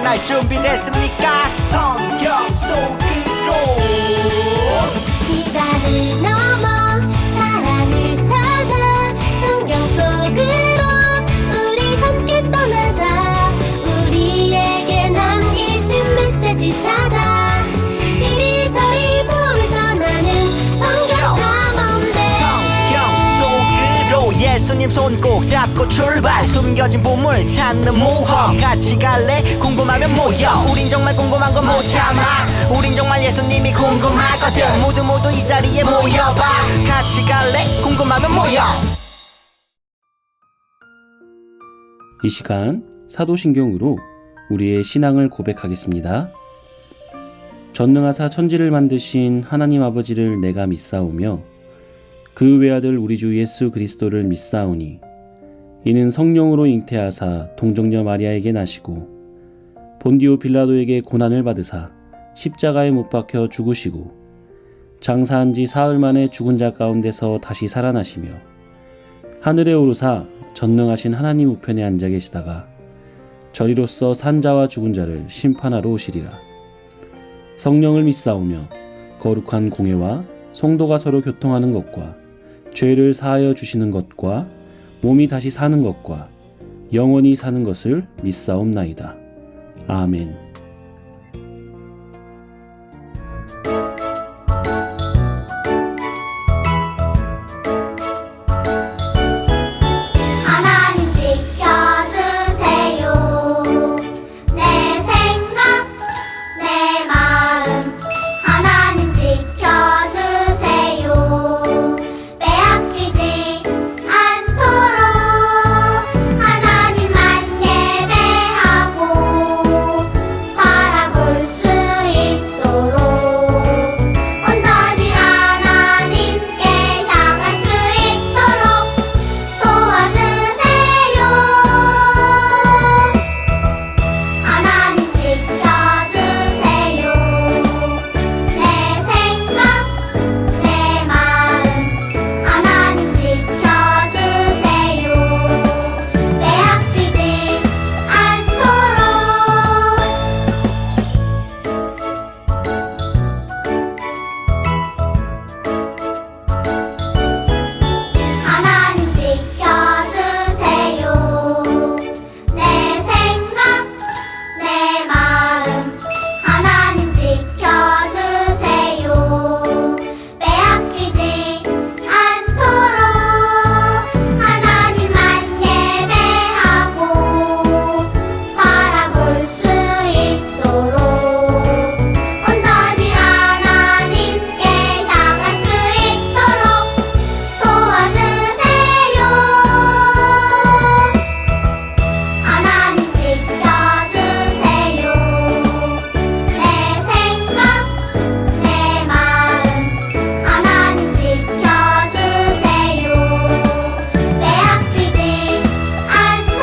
떠날 준비됐습니까? 성경 속으로 시간을 넘어 사랑을 찾아 성경 속으로 우리 함께 떠나자. 우리에게 남기신 메시지 찾아 이리저리 볼 떠나는 성경 탐험대. 성경 속으로 예수님 손 꼭 잡고 출발. 숨겨진 보물 찾는 모험 같이 갈래? 궁금하면 모여. 우린 정말 궁금한 건 못 참아. 우린 정말 예수님이 궁금하거든. 모두 이 자리에 모여봐. 같이 갈래? 궁금하면 모여. 이 시간 사도신경으로 우리의 신앙을 고백하겠습니다. 전능하사 천지를 만드신 하나님 아버지를 내가 믿사오며 그 외아들 우리 주 예수 그리스도를 믿사오니 이는 성령으로 잉태하사 동정녀 마리아에게 나시고 본디오 빌라도에게 고난을 받으사 십자가에 못 박혀 죽으시고 장사한 지 사흘 만에 죽은 자 가운데서 다시 살아나시며 하늘에 오르사 전능하신 하나님 우편에 앉아 계시다가 저리로서 산자와 죽은 자를 심판하러 오시리라. 성령을 믿사오며 거룩한 공회와 성도가 서로 교통하는 것과 죄를 사하여 주시는 것과 몸이 다시 사는 것과 영원히 사는 것을 믿사옵나이다. 아멘. 하나님 지켜주세요. 내 생각 내 마음 하나님 지켜주세요. 빼앗기지 않도록 하나님만 예배하고 바라볼 수 있도록 온전히 하나님께 향할 수 있도록 도와주세요. 하나님 지켜주세요. 내 생각 내 마음 하나님 지켜주세요. 빼앗기지 않도록 하나님 지켜주세요. 내 생각 내 마음 하나님 지켜주세요. 빼앗기지 않도록 하나님만 예배하고 바라볼 수 있도록 온전히 하나님께 향할 수 있도록 도와주세요. 하나님 지켜주세요. 내 생각 내 마음 하나님 지켜주세요. 빼앗기지 않도록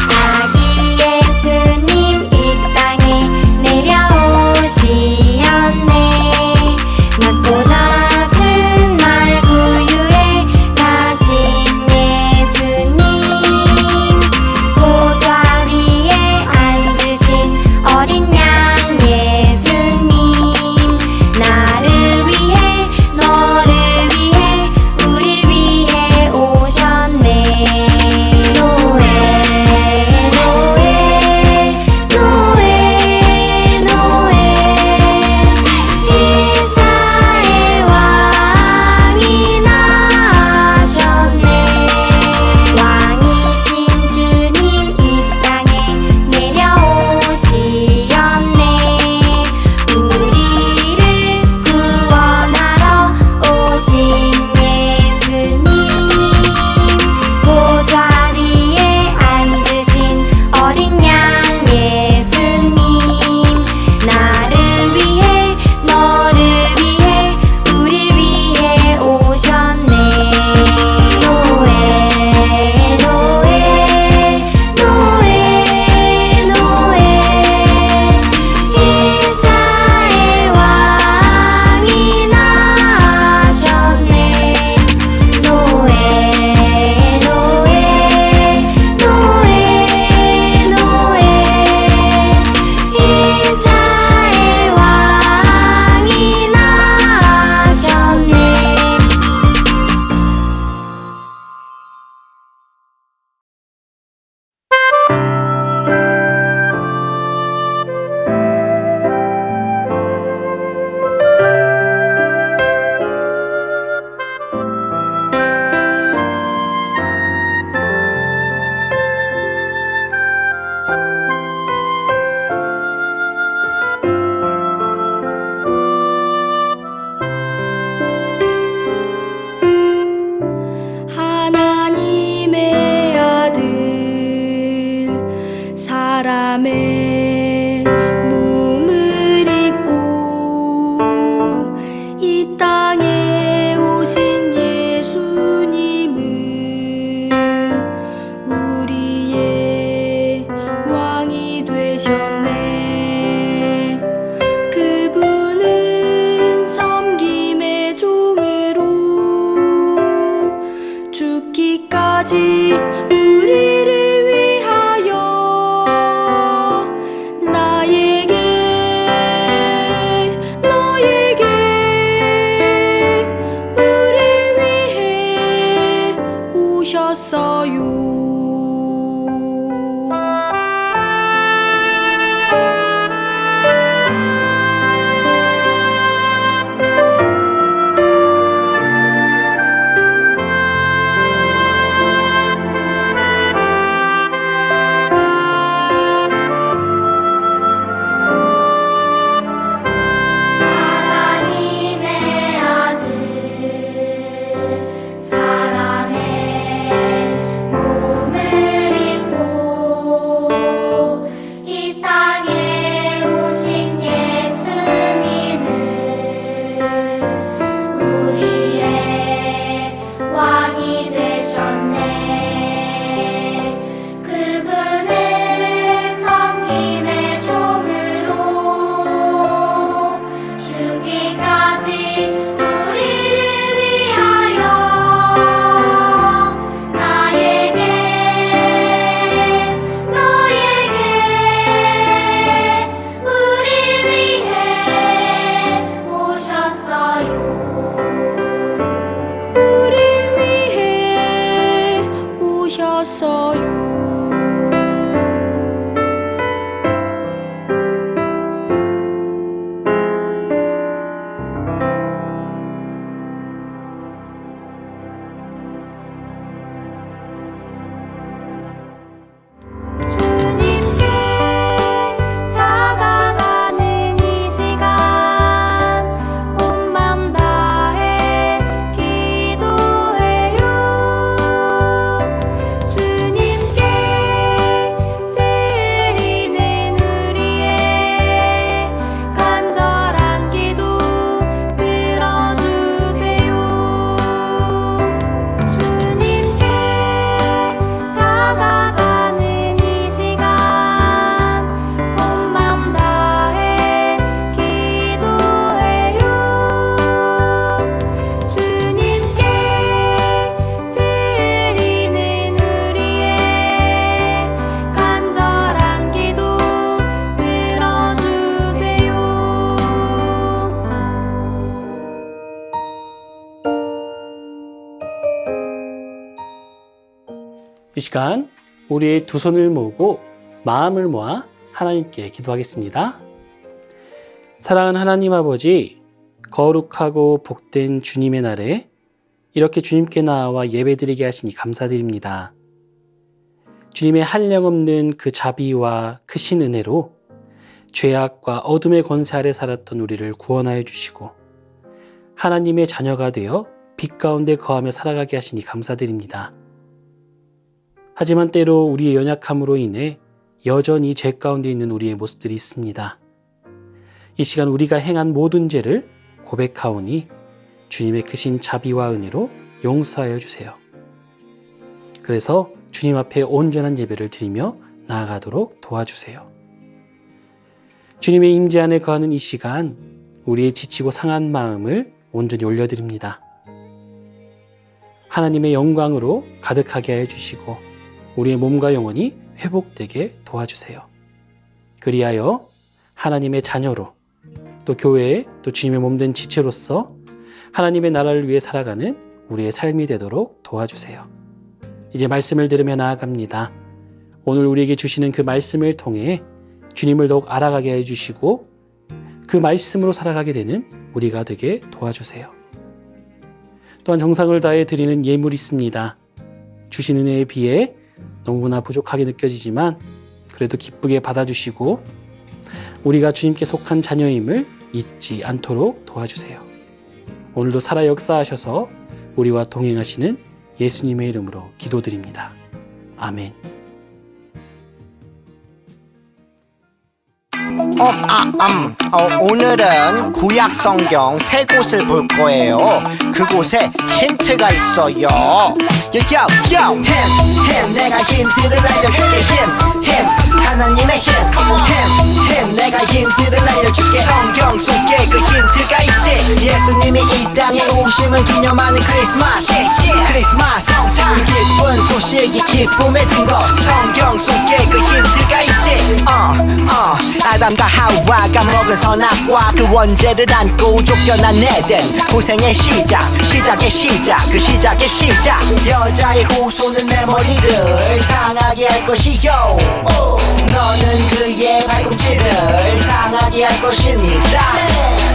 아기 예수님 이 땅에 내려오시었네. 낮고 낮은 날 구유에 가신 예수님 보좌 위에 앉으신 어린 양 예수님 나를 위해 너를 위해 우릴 위해 오셨네. 노엘 노엘 노엘 노엘 이스라엘 왕이 나셨네. 왕이신 주님 이 땅에 내려오시었네. 우리를 구원하러 오신 예수님 보좌 위에 앉으신 어린 양 예수님 나를 위해 너를 위해 우릴 위해 오셨네. 노엘 노엘 노엘 노엘 이스라엘 왕이 주님의 몸을 입고 이 땅에 오신 예수님은 우리의 왕이 되셨네. 그분은 섬김의 종으로 죽기까지 우리를 위하여 나에게 너에게 우릴 위해 오셨어요. 하나님의 아들 사람의 몸을 입고 이 땅에 오신 예수님은 우리의 왕이 되셨네. 그분은 섬김의 종으로 죽기까지 우리를 위하여 나에게 너에게 우릴 위해 오셨어요. 우릴 위해 오셨어요. 주님께 다가가는 이 시간 온 맘 다해 기도해요. 주님께 드리는 우리의 간절한 기도 들어주세요. 주님께 다가가는 이 시간 온 맘 다해 기도해요. 주님께 드리는 우리의 간절한 기도 들어주세요. 이 시간 우리의 두 손을 모으고 마음을 모아 하나님께 기도하겠습니다. 사랑하는 하나님 아버지, 거룩하고 복된 주님의 날에 이렇게 주님께 나와 예배드리게 하시니 감사드립니다. 주님의 한량없는 그 자비와 크신 은혜로 죄악과 어둠의 권세 아래 살았던 우리를 구원하여 주시고 하나님의 자녀가 되어 빛 가운데 거하며 살아가게 하시니 감사드립니다. 하지만 때로 우리의 연약함으로 인해 여전히 죄 가운데 있는 우리의 모습들이 있습니다. 이 시간 우리가 행한 모든 죄를 고백하오니 주님의 크신 자비와 은혜로 용서하여 주세요. 그래서 주님 앞에 온전한 예배를 드리며 나아가도록 도와주세요. 주님의 임재 안에 거하는 이 시간 우리의 지치고 상한 마음을 온전히 올려드립니다. 하나님의 영광으로 가득하게 하여 주시고 우리의 몸과 영혼이 회복되게 도와주세요. 그리하여 하나님의 자녀로 또 교회에 또 주님의 몸된 지체로서 하나님의 나라를 위해 살아가는 우리의 삶이 되도록 도와주세요. 이제 말씀을 들으며 나아갑니다. 오늘 우리에게 주시는 그 말씀을 통해 주님을 더욱 알아가게 해주시고 그 말씀으로 살아가게 되는 우리가 되게 도와주세요. 또한 정성을 다해 드리는 예물이 있습니다. 주신 은혜에 비해 너무나 부족하게 느껴지지만 그래도 기쁘게 받아주시고 우리가 주님께 속한 자녀임을 잊지 않도록 도와주세요. 오늘도 살아 역사하셔서 우리와 동행하시는 '예수님의' 이름으로 기도드립니다. 아멘. 주님께 다가가는 이 시간 온 맘 다해 기도해요. 주님께 드리는 우리의 간절한 기도 들어주세요. 주님께 드리는 우리의 간절한 기도 들어주세요. 주님께 드리는 우리의 간절한 기도 들어주세요. 주님께 드리는 우리의 간절한 기도 들어주세요. 주님께 드리는 우리의 간절한 기도 들어주세요. 주님께 드리는 우리의 간절한 기도 들어주세요. 오늘은 구약 성경 세 곳을 볼 거예요. 그곳에 힌트가 있어요. 요, 힌, 내가 힌트를 알려줄게. 힌, 하나님의 힌, 내가 힌트를 알려줄게. 성경 속에 그 힌트가 있지. 예수님이 이 땅에 오심을 기념하는 크리스마스. 기쁜 소식이 기쁨의 증거. 성경 속에 그 힌트가 있지. 아담과 하와가 먹은 선악과 그 원죄를 안고 쫓겨난 에덴. 고생의 시작의 시작, 그 시작의 시작. 여자의 후손은 내 머리를 상하게 할 것이요. 너는 그의 발꿈치를 상하게 할 것이니라.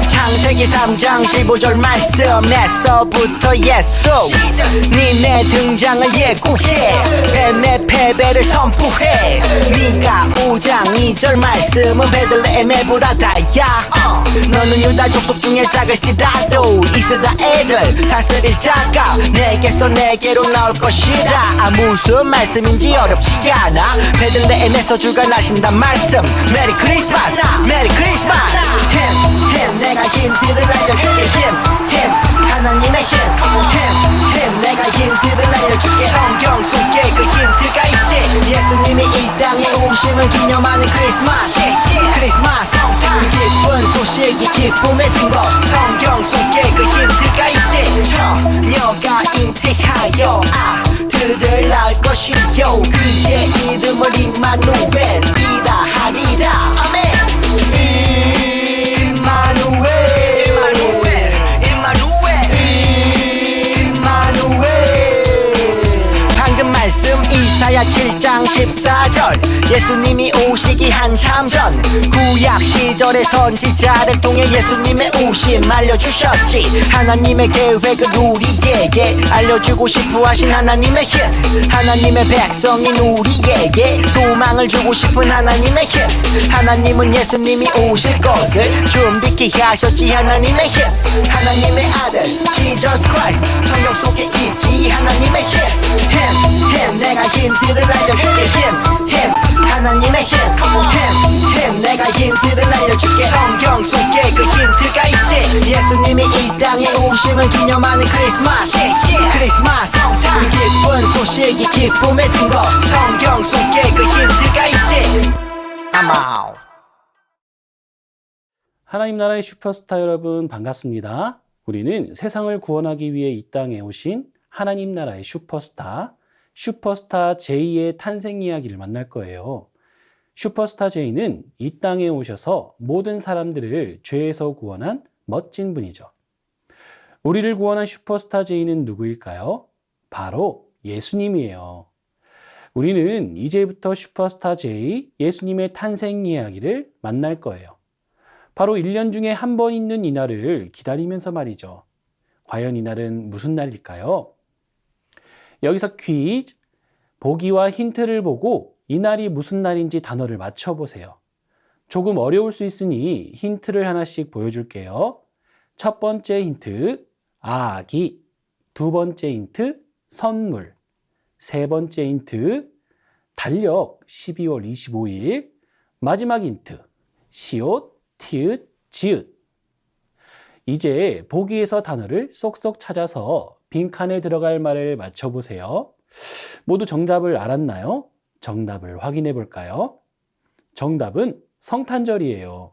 창세기 3장 15절 말씀에서부터 예수 니네 등장을 예고해. 뱀의 패배를 선포해. 네가 5장 2절 말씀은 베들레헴 에브라다야. 너는 유다 족속 중에 작을지라도 이스라엘을 다스릴 자가 내게서 내게로 나올 것이라. 무슨 말씀인지 어렵지 않아. 베들레헴에서 주가 나신단 말씀. 메리 크리스마스, 메리 크리스마스. 힌, 내가 힌트를 알려줄게. 힌, 하나님의 힌, 내가 힌트를 알려줄게. 성경 속에 그 힌트가 있지. 예수님이 이 땅에 오심을 기념하는 크리스마스. 기쁜 소식이 기쁨의 증거. 성경 속에 그 힌트가 있지. 처녀가 잉태하여 아들을 낳을 것이요. 그의 이름을 임마누엘이라 하리라. 아멘. 방금 말씀 이사야 7장 14절. 예수님이 오시기 한참 전 구약 시절의 선지자를 통해 예수님의 오심 알려주셨지. 하나님의 계획을 우리에게 알려주고 싶어 하신 하나님의 힘. 하나님의 백성인 우리에게 소망을 주고 싶은 하나님의 힘. 하나님은 예수님이 오실 것을 준비케 하셨지. 하나님의 힘. 하나님의 아들 지저스 크라이스트 성경 속에 있지. 하나님의 힘. 내가 힌트를 알려줄게. 힌, 하나님의 힌, 내가 힌트를 알려줄게. 성경 속에 그 힌트가 있지. 예수님이 이 땅에 오심을 기념하는 크리스마스. 기쁜 소식이 기쁨의 증거. 성경 속에 그 힌트가 있지. 아마우. 하나님 나라의 슈퍼스타 여러분 반갑습니다. 우리는 세상을 구원하기 위해 이 땅에 오신 하나님 나라의 슈퍼스타 J의 탄생 이야기를 만날 거예요. 슈퍼스타 J는 이 땅에 오셔서 모든 사람들을 죄에서 구원한 멋진 분이죠. 우리를 구원한 슈퍼스타 J는 누구일까요? 바로 예수님이에요. 우리는 이제부터 슈퍼스타 J, 예수님의 탄생 이야기를 만날 거예요. 바로 1년 중에 한 번 있는 이날을 기다리면서 말이죠. 과연 이날은 무슨 날일까요? 여기서 퀴즈, 보기와 힌트를 보고 이날이 무슨 날인지 단어를 맞춰보세요. 조금 어려울 수 있으니 힌트를 하나씩 보여줄게요. 첫 번째 힌트, 아기. 두 번째 힌트, 선물. 세 번째 힌트, 달력 12월 25일. 마지막 힌트, 시옷, 티읕, 지읒. 이제 보기에서 단어를 쏙쏙 찾아서 빈칸에 들어갈 말을 맞춰보세요. 모두 정답을 알았나요? 정답을 확인해 볼까요? 정답은 성탄절이에요.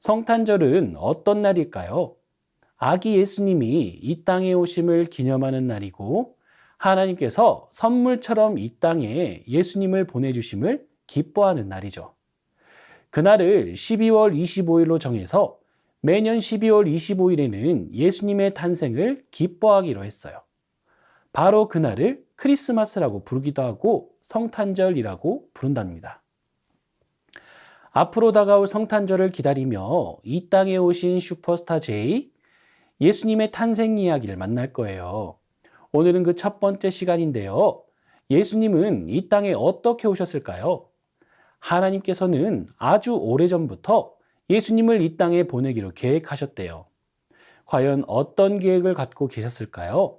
성탄절은 어떤 날일까요? 아기 예수님이 이 땅에 오심을 기념하는 날이고 하나님께서 선물처럼 이 땅에 예수님을 보내주심을 기뻐하는 날이죠. 그날을 12월 25일로 정해서 매년 12월 25일에는 예수님의 탄생을 기뻐하기로 했어요. 바로 그날을 크리스마스라고 부르기도 하고 성탄절이라고 부른답니다. 앞으로 다가올 성탄절을 기다리며 이 땅에 오신 슈퍼스타 J, 예수님의 탄생 이야기를 만날 거예요. 오늘은 그 첫 번째 시간인데요. 예수님은 이 땅에 어떻게 오셨을까요? 하나님께서는 아주 오래전부터 예수님을 이 땅에 보내기로 계획하셨대요. 과연 어떤 계획을 갖고 계셨을까요?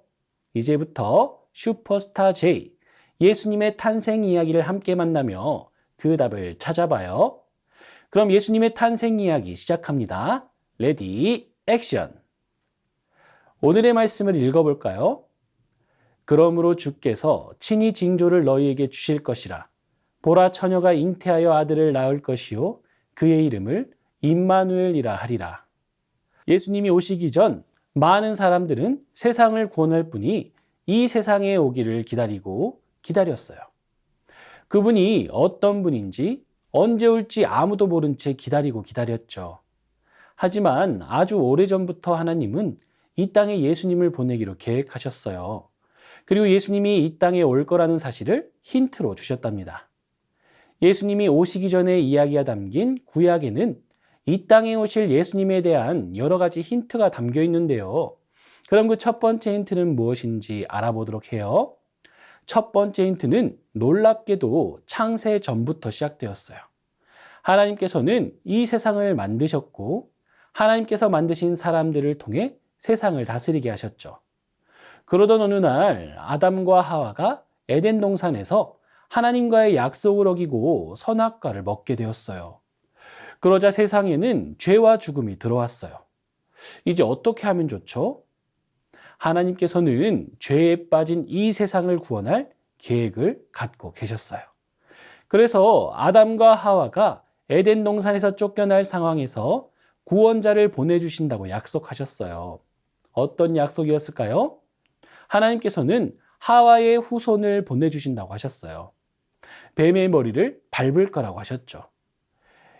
이제부터 슈퍼스타 J, 예수님의 탄생 이야기를 함께 만나며 그 답을 찾아봐요. 그럼 예수님의 탄생 이야기 시작합니다. 레디, 액션! 오늘의 말씀을 읽어볼까요? 그러므로 주께서 친히 징조를 너희에게 주실 것이라. 보라, 처녀가 잉태하여 아들을 낳을 것이요 그의 이름을 임마누엘이라 하리라. 예수님이 오시기 전 많은 사람들은 세상을 구원할 분이 이 세상에 오기를 기다리고 기다렸어요. 그분이 어떤 분인지 언제 올지 아무도 모른 채 기다리고 기다렸죠. 하지만 아주 오래전부터 하나님은 이 땅에 예수님을 보내기로 계획하셨어요. 그리고 예수님이 이 땅에 올 거라는 사실을 힌트로 주셨답니다. 예수님이 오시기 전에 이야기가 담긴 구약에는 이 땅에 오실 예수님에 대한 여러 가지 힌트가 담겨 있는데요. 그럼 그 첫 번째 힌트는 무엇인지 알아보도록 해요. 첫 번째 힌트는 놀랍게도 창세 전부터 시작되었어요. 하나님께서는 이 세상을 만드셨고 하나님께서 만드신 사람들을 통해 세상을 다스리게 하셨죠. 그러던 어느 날 아담과 하와가 에덴 동산에서 하나님과의 약속을 어기고 선악과를 먹게 되었어요. 그러자 세상에는 죄와 죽음이 들어왔어요. 이제 어떻게 하면 좋죠? 하나님께서는 죄에 빠진 이 세상을 구원할 계획을 갖고 계셨어요. 그래서 아담과 하와가 에덴 동산에서 쫓겨날 상황에서 구원자를 보내주신다고 약속하셨어요. 어떤 약속이었을까요? 하나님께서는 하와의 후손을 보내주신다고 하셨어요. 뱀의 머리를 밟을 거라고 하셨죠.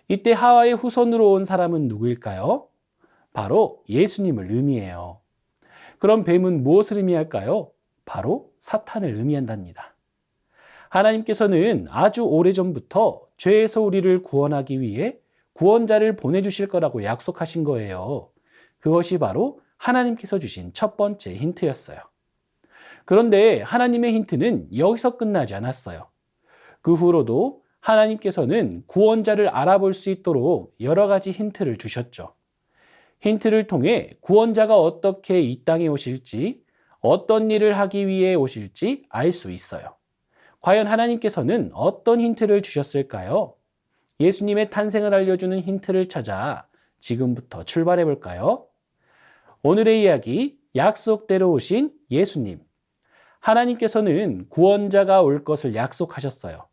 이때 하와의 후손으로 온 사람은 누구일까요? 바로 예수님을 의미해요. 그럼 뱀은 무엇을 의미할까요? 바로 사탄을 의미한답니다. 하나님께서는 아주 오래전부터 죄에서 우리를 구원하기 위해 구원자를 보내주실 거라고 약속하신 거예요. 그것이 바로 하나님께서 주신 첫 번째 힌트였어요. 그런데 하나님의 힌트는 여기서 끝나지 않았어요. 그 후로도 하나님께서는 구원자를 알아볼 수 있도록 여러 가지 힌트를 주셨죠. 힌트를 통해 구원자가 어떻게 이 땅에 오실지, 어떤 일을 하기 위해 오실지 알 수 있어요. 과연 하나님께서는 어떤 힌트를 주셨을까요? 예수님의 탄생을 알려주는 힌트를 찾아 지금부터 출발해 볼까요? 오늘의 이야기, 약속대로 오신 예수님. 하나님께서는 구원자가 올 것을 약속하셨어요.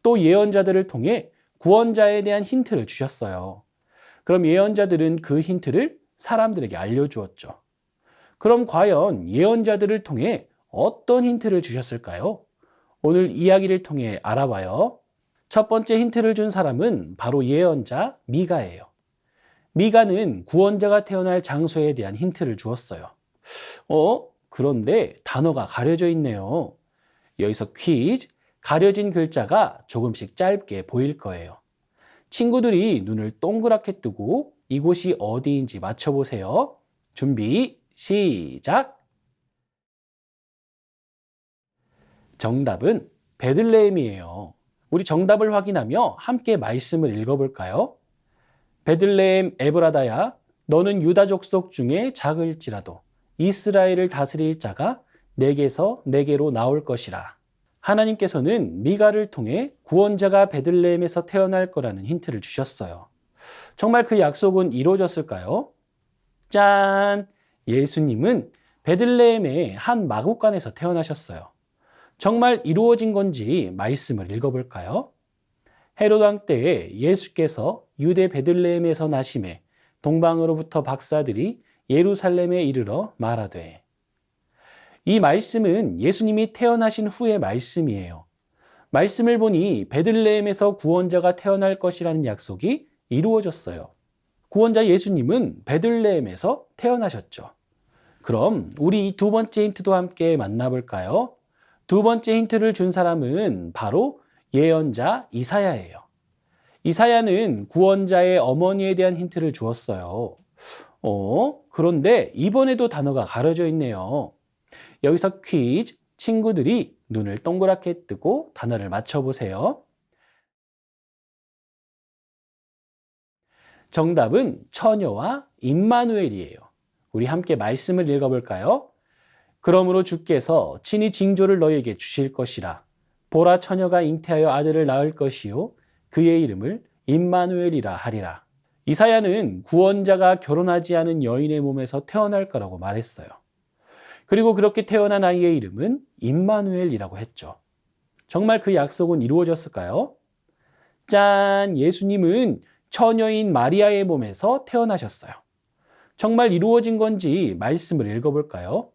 또 예언자들을 통해 구원자에 대한 힌트를 주셨어요. 그럼 예언자들은 그 힌트를 사람들에게 알려주었죠. 그럼 과연 예언자들을 통해 어떤 힌트를 주셨을까요? 오늘 이야기를 통해 알아봐요. 첫 번째 힌트를 준 사람은 바로 예언자 미가예요. 미가는 구원자가 태어날 장소에 대한 힌트를 주었어요. 그런데 단어가 가려져 있네요. 여기서 퀴즈, 가려진 글자가 조금씩 짧게 보일 거예요. 친구들이 눈을 동그랗게 뜨고 이곳이 어디인지 맞춰보세요. 준비, 시작! 정답은 베들레헴이에요. 우리 정답을 확인하며 함께 말씀을 읽어볼까요? 베들레헴 에브라다야, 너는 유다 족속 중에 작을지라도 이스라엘을 다스릴 자가 내게서 내게로 나올 것이라. 하나님께서는 미가를 통해 구원자가 베들레헴에서 태어날 거라는 힌트를 주셨어요. 정말 그 약속은 이루어졌을까요? 짠! 예수님은 베들레헴의 한 마구간에서 태어나셨어요. 정말 이루어진 건지 말씀을 읽어볼까요? 헤롯 왕 때에 예수께서 유대 베들레헴에서 나심에 동방으로부터 박사들이 예루살렘에 이르러 말하되. 이 말씀은 예수님이 태어나신 후의 말씀이에요. 말씀을 보니 베들레헴에서 구원자가 태어날 것이라는 약속이 이루어졌어요. 구원자 예수님은 베들레헴에서 태어나셨죠. 그럼 우리 이 두 번째 힌트도 함께 만나볼까요? 두 번째 힌트를 준 사람은 바로 예언자 이사야예요. 이사야는 구원자의 어머니에 대한 힌트를 주었어요. 그런데 이번에도 단어가 가려져 있네요. 여기서 퀴즈, 친구들이 눈을 동그랗게 뜨고 단어를 맞춰보세요. 정답은 처녀와 임마누엘이에요. 우리 함께 말씀을 읽어볼까요? 그러므로 주께서 친히 징조를 너희에게 주실 것이라. 보라, 처녀가 잉태하여 아들을 낳을 것이요 그의 이름을 임마누엘이라 하리라. 이사야는 구원자가 결혼하지 않은 여인의 몸에서 태어날 거라고 말했어요. 그리고 그렇게 태어난 아이의 이름은 임마누엘이라고 했죠. 정말 그 약속은 이루어졌을까요? 짠! 예수님은 처녀인 마리아의 몸에서 태어나셨어요. 정말 이루어진 건지 말씀을 읽어볼까요?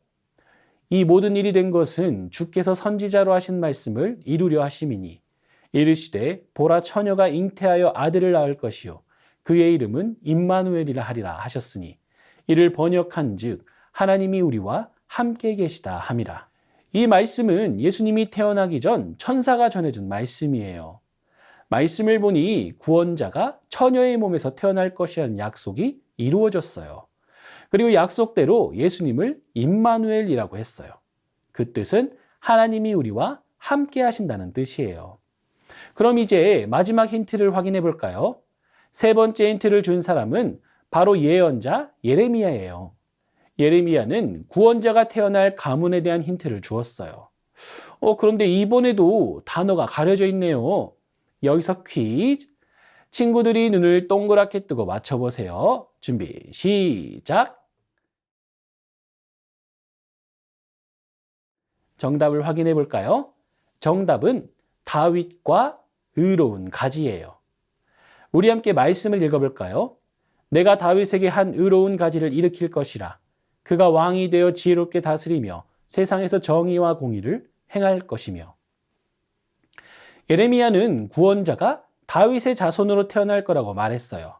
이 모든 일이 된 것은 주께서 선지자로 하신 말씀을 이루려 하심이니 이르시되 보라 처녀가 잉태하여 아들을 낳을 것이요 그의 이름은 임마누엘이라 하리라 하셨으니 이를 번역한즉 하나님이 우리와 함께 계시다 함이라. 이 말씀은 예수님이 태어나기 전 천사가 전해준 말씀이에요. 말씀을 보니 구원자가 처녀의 몸에서 태어날 것이라는 약속이 이루어졌어요. 그리고 약속대로 예수님을 임마누엘이라고 했어요. 그 뜻은 하나님이 우리와 함께 하신다는 뜻이에요. 그럼 이제 마지막 힌트를 확인해 볼까요? 세 번째 힌트를 준 사람은 바로 예언자 예레미야예요. 예레미야는 구원자가 태어날 가문에 대한 힌트를 주었어요. 그런데 이번에도 단어가 가려져 있네요. 여기서 퀴즈. 친구들이 눈을 동그랗게 뜨고 맞춰보세요. 준비, 시작! 정답을 확인해 볼까요? 정답은 다윗과 의로운 가지예요. 우리 함께 말씀을 읽어볼까요? 내가 다윗에게 한 의로운 가지를 일으킬 것이라. 그가 왕이 되어 지혜롭게 다스리며 세상에서 정의와 공의를 행할 것이며. 예레미야는 구원자가 다윗의 자손으로 태어날 거라고 말했어요.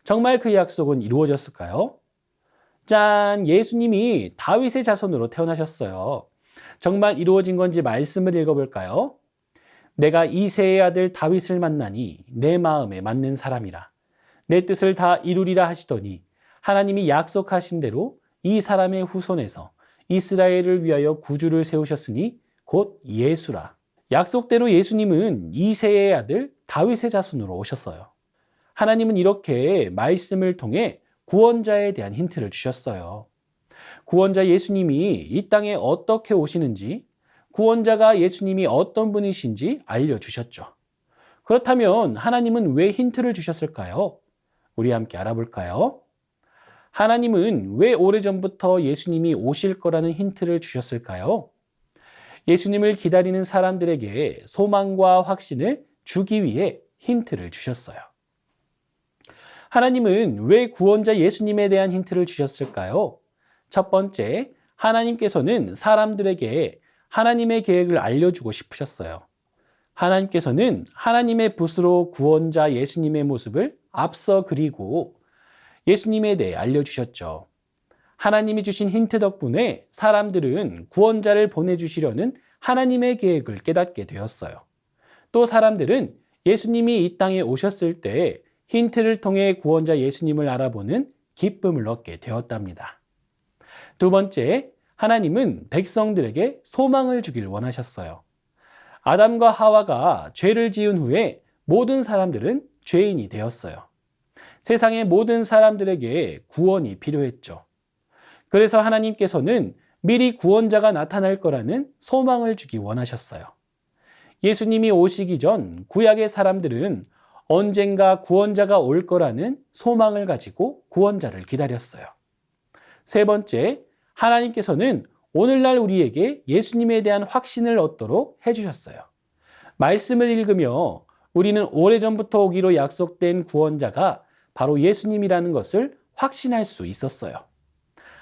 정말 그 약속은 이루어졌을까요? 짠! 예수님이 다윗의 자손으로 태어나셨어요. 정말 이루어진 건지 말씀을 읽어볼까요? 내가 이새의 아들 다윗을 만나니 내 마음에 맞는 사람이라. 내 뜻을 다 이루리라 하시더니 하나님이 약속하신 대로 이 사람의 후손에서 이스라엘을 위하여 구주를 세우셨으니 곧 예수라. 약속대로 예수님은 이새의 아들 다윗의 자손으로 오셨어요. 하나님은 이렇게 말씀을 통해 구원자에 대한 힌트를 주셨어요. 구원자 예수님이 이 땅에 어떻게 오시는지, 구원자가 예수님이 어떤 분이신지 알려주셨죠. 그렇다면 하나님은 왜 힌트를 주셨을까요? 우리 함께 알아볼까요? 하나님은 왜 오래전부터 예수님이 오실 거라는 힌트를 주셨을까요? 예수님을 기다리는 사람들에게 소망과 확신을 주기 위해 힌트를 주셨어요. 하나님은 왜 구원자 예수님에 대한 힌트를 주셨을까요? 첫 번째, 하나님께서는 사람들에게 하나님의 계획을 알려주고 싶으셨어요. 하나님께서는 하나님의 붓으로 구원자 예수님의 모습을 앞서 그리고 예수님에 대해 알려주셨죠. 하나님이 주신 힌트 덕분에 사람들은 구원자를 보내주시려는 하나님의 계획을 깨닫게 되었어요. 또 사람들은 예수님이 이 땅에 오셨을 때 힌트를 통해 구원자 예수님을 알아보는 기쁨을 얻게 되었답니다. 두 번째, 하나님은 백성들에게 소망을 주길 원하셨어요. 아담과 하와가 죄를 지은 후에 모든 사람들은 죄인이 되었어요. 세상의 모든 사람들에게 구원이 필요했죠. 그래서 하나님께서는 미리 구원자가 나타날 거라는 소망을 주기 원하셨어요. 예수님이 오시기 전 구약의 사람들은 언젠가 구원자가 올 거라는 소망을 가지고 구원자를 기다렸어요. 세 번째, 하나님께서는 오늘날 우리에게 예수님에 대한 확신을 얻도록 해주셨어요. 말씀을 읽으며 우리는 오래전부터 오기로 약속된 구원자가 바로 예수님이라는 것을 확신할 수 있었어요.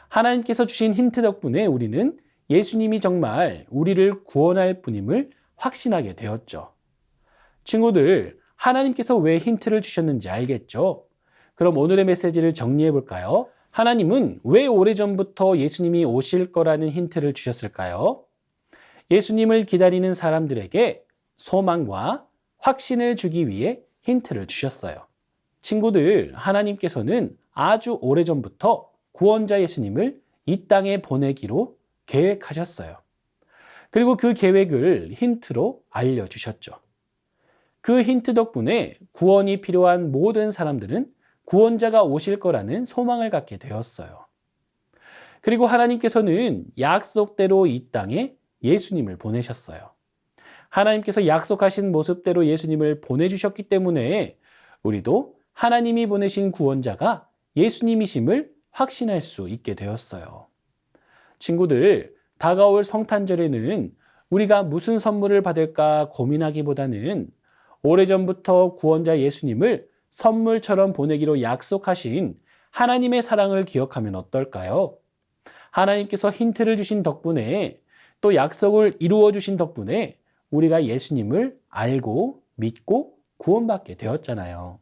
하나님께서 주신 힌트 덕분에 우리는 예수님이 정말 우리를 구원할 분임을 확신하게 되었죠. 친구들, 하나님께서 왜 힌트를 주셨는지 알겠죠? 그럼 오늘의 메시지를 정리해 볼까요? 하나님은 왜 오래전부터 예수님이 오실 거라는 힌트를 주셨을까요? 예수님을 기다리는 사람들에게 소망과 확신을 주기 위해 힌트를 주셨어요. 친구들, 하나님께서는 아주 오래전부터 구원자 예수님을 이 땅에 보내기로 계획하셨어요. 그리고 그 계획을 힌트로 알려주셨죠. 그 힌트 덕분에 구원이 필요한 모든 사람들은 구원자가 오실 거라는 소망을 갖게 되었어요. 그리고 하나님께서는 약속대로 이 땅에 예수님을 보내셨어요. 하나님께서 약속하신 모습대로 예수님을 보내주셨기 때문에 우리도 하나님이 보내신 구원자가 예수님이심을 확신할 수 있게 되었어요. 친구들, 다가올 성탄절에는 우리가 무슨 선물을 받을까 고민하기보다는 오래전부터 구원자 예수님을 선물처럼 보내기로 약속하신 하나님의 사랑을 기억하면 어떨까요? 하나님께서 힌트를 주신 덕분에 또 약속을 이루어 주신 덕분에 우리가 예수님을 알고 믿고 구원받게 되었잖아요.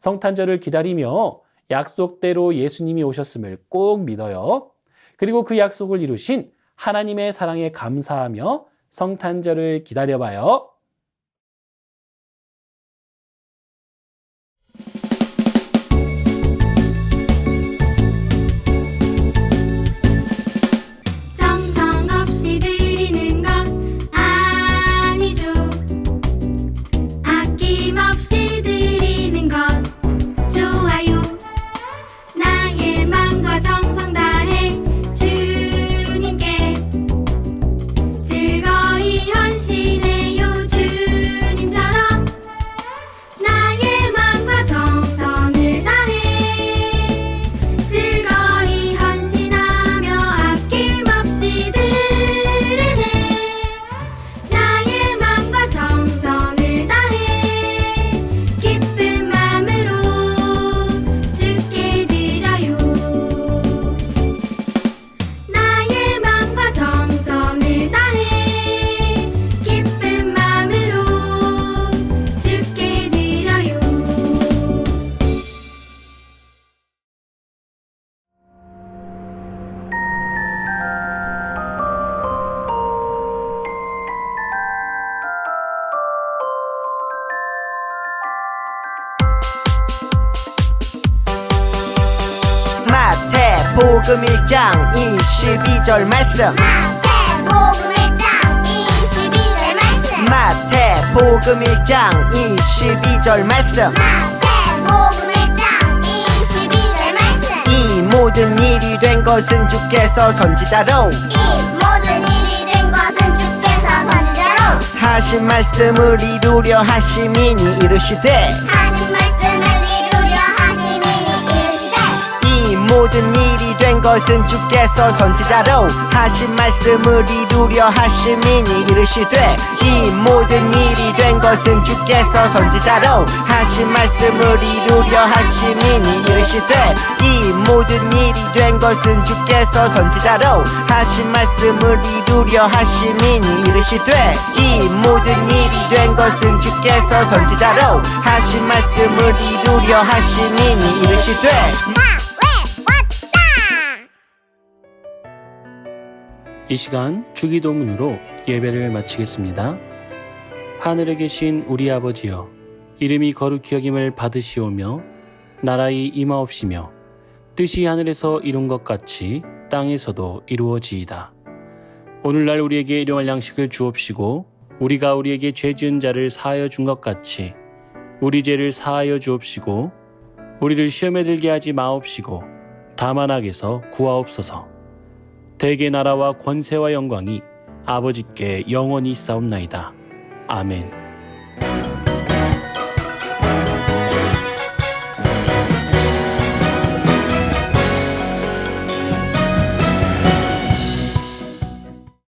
성탄절을 기다리며 약속대로 예수님이 오셨음을 꼭 믿어요. 그리고 그 약속을 이루신 하나님의 사랑에 감사하며 성탄절을 기다려봐요. 정성 없이 드리는 것 아니죠. 아낌없이 드리는 것 좋아요. 나의 마음과 정성 다해 주님께 즐거이 헌신해요. 주님처럼 나의 마음과 정성을 다해 즐거이 헌신하며 아낌없이 드리네. 나의 마음과 정성을 다해 기쁜 마음으로 주께 드려요. 나의 마음과 정성을 다해 기쁜 마음으로 주께 드려요. 마태복음 1장 22절 말씀. 마태복음 1장 22절 말씀. 마태복음 1장 22절 말씀. 마태복음 1장 22절 말씀. 이 모든 일이 된 것은 주께서 선지자로 이 모든 일이 된 것은 주께서 선지자로 하신 말씀을 이루려 하심이니 이르시되 하신 말씀을 이루려 하심이니 이르시되 이 모든 일이 된 것은 주께서 선지자로 하신 말씀을 이루려 하심이니 이르시되 이 모든 일이 된 것은 주께서 선지자로 하신 말씀을 이루려 하심이니 이르시되 이 모든 일이 된 것은 주께서 선지자로 하신 말씀을 이루려 하심이니 이르시되 이 모든 일이 된 것은 주께서 선지자로 하신 말씀을 이루려 하심이니 이르시되 이 시간 주기도문으로 예배를 마치겠습니다. 하늘에 계신 우리 아버지여, 이름이 거룩히 여김을 받으시오며 나라의 임하옵시며 뜻이 하늘에서 이룬 것 같이 땅에서도 이루어지이다. 오늘날 우리에게 일용할 양식을 주옵시고 우리가 우리에게 죄 지은 자를 사하여 준 것 같이 우리 죄를 사하여 주옵시고 우리를 시험에 들게 하지 마옵시고 다만 악에서 구하옵소서. 대개 나라와 권세와 영광이 아버지께 영원히 있사옵나이다. 아멘.